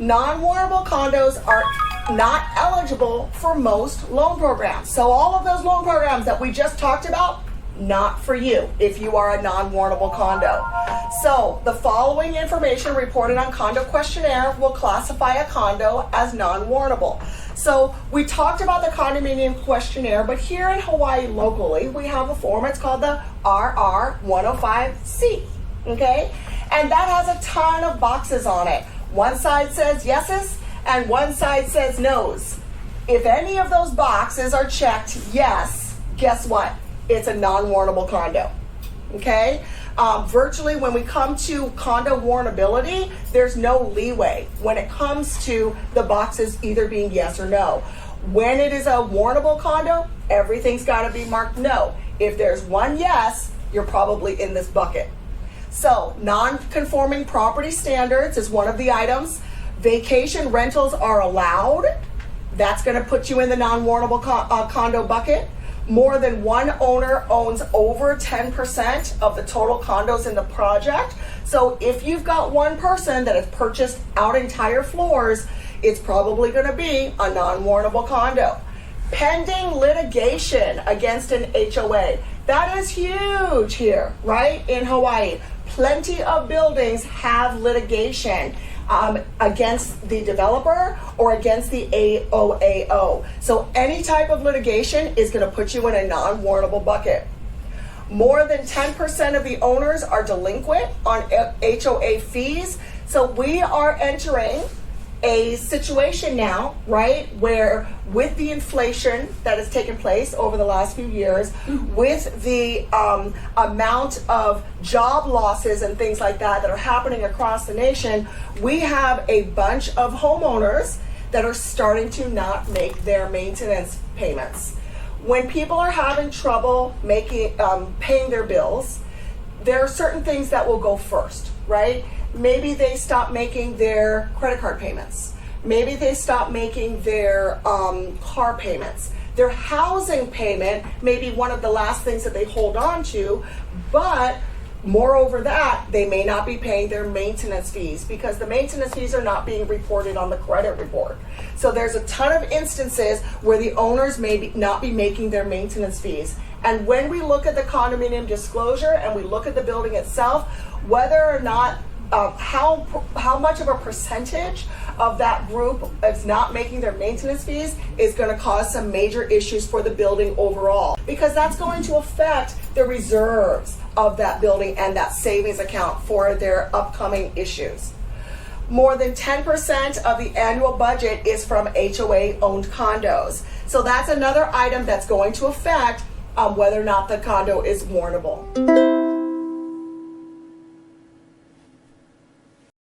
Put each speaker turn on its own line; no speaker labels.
non-warrantable condos are not eligible for most loan programs. So all of those loan programs that we just talked about, not for you if you are a non-warrantable condo. So the following information reported on condo questionnaire will classify a condo as non-warrantable. So we talked about the condominium questionnaire, but here in Hawaii locally, we have a form. It's called the RR 105C, okay? And that has a ton of boxes on it. One side says yeses and one side says no's. If any of those boxes are checked yes, guess what? It's a non-warrantable condo, okay? Virtually when we come to condo warrantability, there's no leeway when it comes to the boxes either being yes or no. When it is a warrantable condo, everything's gotta be marked no. If there's one yes, you're probably in this bucket. So non-conforming property standards is one of the items. Vacation rentals are allowed. That's gonna put you in the non-warrantable condo bucket. More than one owner owns over 10% of the total condos in the project. So if you've got one person that has purchased out entire floors, it's probably gonna be a non-warrantable condo. Pending litigation against an HOA. That is huge here, right? In Hawaii. Plenty of buildings have litigation against the developer or against the AOAO. So any type of litigation is going to put you in a non-warrantable bucket. More than 10% of the owners are delinquent on HOA fees. So we are entering a situation now, right, where with the inflation that has taken place over the last few years, with the amount of job losses and things like that that are happening across the nation, we have a bunch of homeowners that are starting to not make their maintenance payments. When people are having trouble paying their bills, there are certain things that will go first, right? Maybe they stop making their credit card payments. Maybe they stop making their car payments. Their housing payment may be one of the last things that they hold on to, but moreover that, they may not be paying their maintenance fees because the maintenance fees are not being reported on the credit report. So there's a ton of instances where the owners may not be making their maintenance fees. And when we look at the condominium disclosure and we look at the building itself, whether or not how much of a percentage of that group is not making their maintenance fees is going to cause some major issues for the building overall, because that's going to affect the reserves of that building and that savings account for their upcoming issues. More than 10% of the annual budget is from HOA-owned condos. So that's another item that's going to affect whether or not the condo is warrantable.